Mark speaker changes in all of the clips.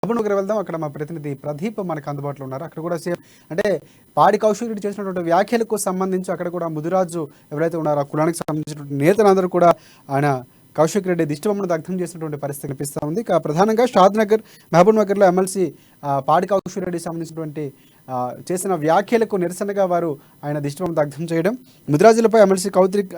Speaker 1: మహబూబ్నగర్ వెళ్దాం. అక్కడ మా ప్రతినిధి ప్రదీప్ మనకు అందుబాటులో ఉన్నారు. అక్కడ కూడా సేమ్ అంటే పాడి కౌశిక్ రెడ్డి చేసినటువంటి వ్యాఖ్యలకు సంబంధించి అక్కడ కూడా ముదిరాజు ఎవరైతే ఉన్నారో ఆ కులానికి సంబంధించినటువంటి నేతలందరూ కూడా ఆయన కౌశిక్ రెడ్డి దిష్టిబొమ్మను దగ్ధం చేసినటువంటి పరిస్థితి కనిపిస్తూ ఉంది. ఇక ప్రధానంగా షాద్ నగర్, మహబూబ్ నగర్లో ఎమ్మెల్సీ పాడి కౌశిక్ రెడ్డి సంబంధించినటువంటి చేసిన వ్యాఖ్యలకు నిరసనగా వారు ఆయన దిష్టిబొమ్మ దగ్ధం చేయడం, ముదిరాజులపై ఎమ్మెల్సీ కౌతిక్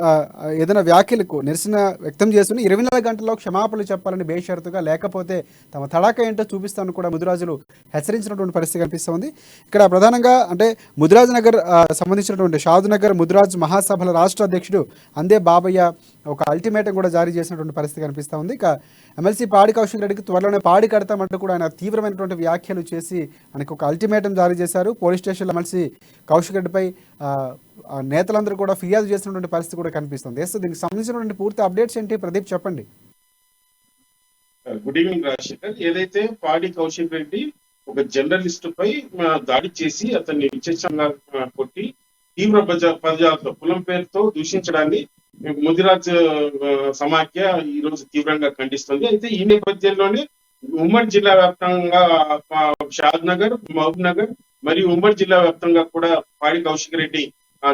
Speaker 1: ఏదైనా వ్యాఖ్యలకు నిరసన వ్యక్తం చేస్తున్న 24 గంటల్లో క్షమాపణలు చెప్పాలని బేషరతుగా, లేకపోతే తమ తడాక ఏంటో చూపిస్తామని కూడా ముదిరాజులు హెచ్చరించినటువంటి పరిస్థితి కనిపిస్తుంది. ఇక్కడ ప్రధానంగా అంటే ముదిరాజ్ నగర్ సంబంధించినటువంటి షాద్ నగర్ ముదిరాజ్ మహాసభల రాష్ట్ర అధ్యక్షుడు అందే బాబయ్య ఒక అల్టిమేటం కూడా జారీ చేసినటువంటి పరిస్థితి కనిపిస్తూ ఉంది. ఇక ఎమ్మెల్సీ పాడి కౌశిక్ రెడ్డికి త్వరలోనే పాడి కడతామంటూ కూడా ఆయన తీవ్రమైనటువంటి వ్యాఖ్యలు చేసి ఆయనకు ఒక అల్టిమేటం జారీ చేశారు. పోలీస్ స్టేషన్లో ఎమ్మెల్సీ కౌశిక్ రెడ్డిపై నేతలందరూ కూడా ఫిర్యాదు చేసినటువంటి పరిస్థితి కూడా కనిపిస్తుంది. దీనికి సంబంధించినటువంటి పూర్తి అప్డేట్స్ ఏంటి ప్రదీప్ చెప్పండి.
Speaker 2: Good evening Rajasekhar. ఏదైతే పాడి కౌశిక్ రెడ్డి ఒక జర్నలిస్ట్ పై దాడి చేసి అతన్ని విచక్షణగా కొట్టి తీవ్ర పదజాలతో కులం పేరుతో దూషించడాన్ని ముదిరాజ్ సమాఖ్య ఈ రోజు తీవ్రంగా ఖండిస్తుంది. అయితే ఈ నేపథ్యంలోనే ఉమ్మడి జిల్లా వ్యాప్తంగా షాద్ నగర్, మహబూబ్ నగర్ మరియు ఉమ్మడి జిల్లా వ్యాప్తంగా కూడా పాడి కౌశిక్ రెడ్డి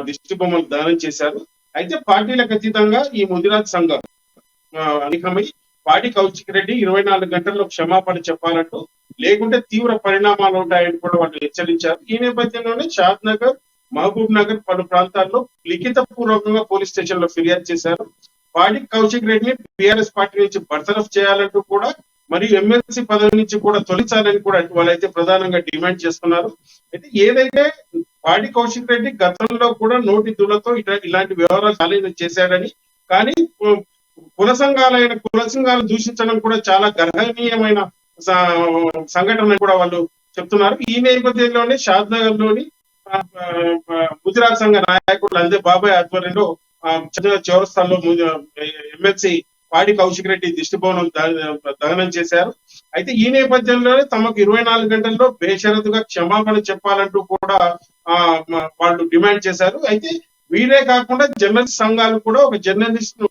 Speaker 2: దిష్టి బొమ్మలు దానం చేశారు. అయితే పార్టీలకు అతీతంగా ఈ ముదిరాజ్ సంఘం అధికమై పాడి కౌశిక్ రెడ్డి 24 గంటల్లో క్షమాపణ చెప్పాలంటూ, లేకుంటే తీవ్ర పరిణామాలు ఉంటాయని కూడా వాళ్ళు హెచ్చరించారు. ఈ నేపథ్యంలోనే షాద్ నగర్, మహబూబ్ నగర్ పలు ప్రాంతాల్లో లిఖిత పూర్వకంగా పోలీస్ స్టేషన్ లో ఫిర్యాదు చేశారు. పాడి కౌశిక్ రెడ్డిని బీఆర్ఎస్ పార్టీ నుంచి బర్తరఫ్ చేయాలంటూ కూడా, మరియు ఎమ్మెల్సీ పదవి నుంచి కూడా తొలగించాలని కూడా వాళ్ళైతే ప్రధానంగా డిమాండ్ చేస్తున్నారు. అయితే ఏదైతే పాడి కౌశిక్ రెడ్డి గతంలో కూడా నోటి దులతో ఇలాంటి వ్యవహారాలు చాలా చేశాడని, కానీ కుల సంఘాలను దూషించడం కూడా చాలా గర్హనీయమైన సంఘటన కూడా వాళ్ళు చెప్తున్నారు. ఈ నేపథ్యంలోనే షాద్ నగర్ లోని ముదిరాజ్ సంఘ నాయకుడు అందే బాబాయ్ ఆధ్వర్యంలో చౌరస్తాల్లో ఎమ్మెల్సీ పాడి కౌశిక్ రెడ్డి దిష్టిబొమ్మను దహనం చేశారు. అయితే ఈ నేపథ్యంలోనే తమకు 24 గంటల్లో బేషరతుగా క్షమాపణ చెప్పాలంటూ కూడా వాళ్ళు డిమాండ్ చేశారు. అయితే వీరే కాకుండా జర్నలిస్ట్ సంఘాలు కూడా ఒక జర్నలిస్ట్ ను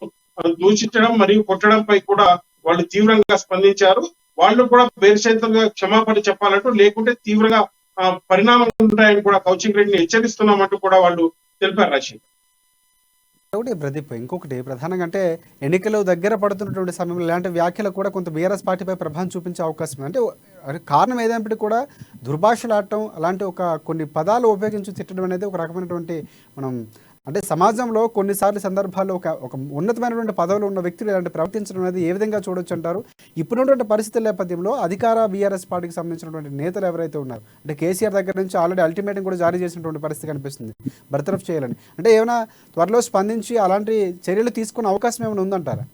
Speaker 2: దూషించడం మరియు కొట్టడంపై కూడా వాళ్ళు తీవ్రంగా స్పందించారు. వాళ్ళు కూడా బేషరతుగా క్షమాపణ చెప్పాలంటూ, లేకుంటే తీవ్రంగా పరిణామాలు ఉంటాయని కూడా కౌశిక్ రెడ్డిని హెచ్చరిస్తున్నామంటూ కూడా వాళ్ళు తెలిపారు. రాజశేఖర్,
Speaker 1: ఒకటి ప్రదీప్, ఇంకొకటి ప్రధానంగా అంటే ఎన్నికలు దగ్గర పడుతున్నటువంటి సమయంలో ఇలాంటి వ్యాఖ్యలు కూడా కొంత బీఆర్ఎస్ పార్టీపై ప్రభావం చూపించే అవకాశం ఉంది. అంటే కారణం ఏదైనప్పటికీ కూడా దుర్భాషలాడటం, అలాంటి కొన్ని పదాలు ఉపయోగించి తిట్టడం అనేది ఒక రకమైనటువంటి మనం అంటే సమాజంలో కొన్నిసార్లు సందర్భాల్లో ఒక ఉన్నతమైనటువంటి పదవులు ఉన్న వ్యక్తులు ఇలాంటి ప్రవర్తించడం అనేది ఏ విధంగా చూడొచ్చు అంటారు? ఇప్పుడున్నటువంటి పరిస్థితుల నేపథ్యంలో అధికార బీఆర్ఎస్ పార్టీకి సంబంధించినటువంటి నేతలు ఎవరైతే ఉన్నారు అంటే కేసీఆర్ దగ్గర నుంచి ఆల్రెడీ అల్టిమేటం కూడా జారీ చేసినటువంటి పరిస్థితి కనిపిస్తుంది బర్తరఫ్ చేయాలని. అంటే ఏమైనా త్వరలో స్పందించి అలాంటి చర్యలు తీసుకునే అవకాశం ఏమైనా ఉందంటారా?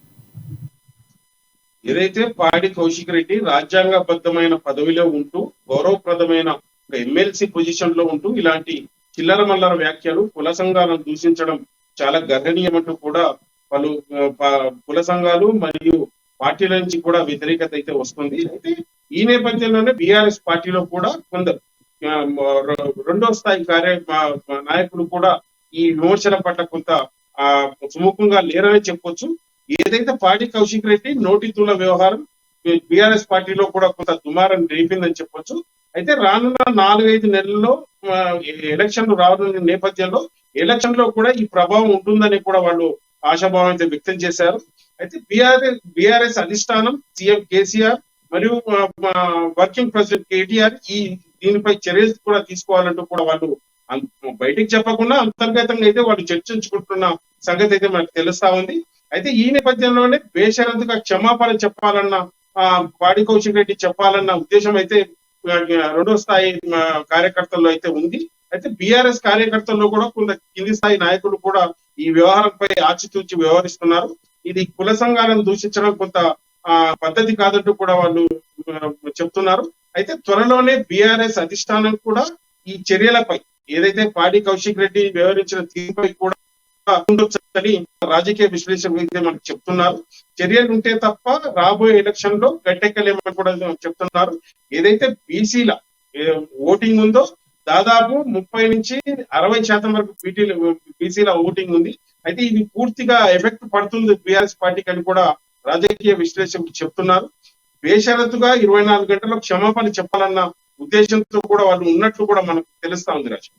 Speaker 2: ఏదైతే పాడి కౌశిక్ రెడ్డి రాజ్యాంగబద్ధమైన పదవిలో ఉంటూ గౌరవప్రదమైన ఒక ఎమ్మెల్సీ పొజిషన్ లో ఉంటూ ఇలాంటి చిల్లర మల్లర వ్యాఖ్యలు, కుల సంఘాలను దూషించడం చాలా గర్హనీయమంటూ కూడా పలు కుల సంఘాలు మరియు పార్టీల నుంచి కూడా వ్యతిరేకత అయితే వస్తుంది. అయితే ఈ నేపథ్యంలోనే బీఆర్ఎస్ పార్టీలో కూడా కొందరు రెండో స్థాయి నాయకులు కూడా ఈ విమర్శల పట్ల కొంత సుముఖంగా లేరని చెప్పొచ్చు. ఏదైతే పాడి కౌశిక్ రెడ్డి నోటి తూల వ్యవహారం బీఆర్ఎస్ పార్టీలో కూడా కొంత దుమారం రేపిందని చెప్పొచ్చు. అయితే రానున్న 4-5 నెలల్లో ఎలక్షన్లు రానున్న నేపథ్యంలో ఎలక్షన్ లో కూడా ఈ ప్రభావం ఉంటుందని కూడా వాళ్ళు ఆశాభావం అయితే వ్యక్తం చేశారు. అయితే బీఆర్ఎస్ అధిష్టానం, సీఎం కేసీఆర్ మరియు వర్కింగ్ ప్రెసిడెంట్ కేటీఆర్ దీనిపై చర్యలు కూడా తీసుకోవాలంటూ కూడా వాళ్ళు బయటికి చెప్పకుండా అంతర్గతంగా అయితే వాళ్ళు చర్చించుకుంటున్న సంగతి అయితే మనకు తెలుస్తా ఉంది. అయితే ఈ నేపథ్యంలోనే బేషరతుగా క్షమాపణ చెప్పాలన్న పాడి కౌశిక్ రెడ్డి చెప్పాలన్న ఉద్దేశం అయితే రెండో స్థాయి కార్యకర్తల్లో అయితే ఉంది. అయితే బీఆర్ఎస్ కార్యకర్తల్లో కూడా కొంత కింది స్థాయి నాయకులు కూడా ఈ వ్యవహారంపై ఆచితూచి వ్యవహరిస్తున్నారు. ఇది కుల సంఘాలను దూషించడం కొంత పద్ధతి కాదంటూ కూడా వాళ్ళు చెప్తున్నారు. అయితే త్వరలోనే బీఆర్ఎస్ అధిష్టానం కూడా ఈ చర్యలపై ఏదైతే పాడి కౌశిక్ రెడ్డి వ్యవహరించిన తీరుపై కూడా రాజకీయ విశ్లేషకులు అయితే మనకు చెప్తున్నారు. చర్యలు ఉంటే తప్ప రాబోయే ఎలక్షన్ లో గట్టెక్కలేమని కూడా చెప్తున్నారు. ఏదైతే బీసీల ఓటింగ్ ఉందో దాదాపు 30 నుంచి 60% వరకు బీసీల ఓటింగ్ ఉంది. అయితే ఇది పూర్తిగా ఎఫెక్ట్ పడుతుంది బీఆర్ఎస్ పార్టీకి అని కూడా రాజకీయ విశ్లేషకులు చెప్తున్నారు. బేషరతుగా 24 గంటల్లో క్షమాపణ చెప్పాలన్న ఉద్దేశంతో కూడా వాళ్ళు ఉన్నట్లు కూడా మనకు తెలుస్తా ఉంది రాజు.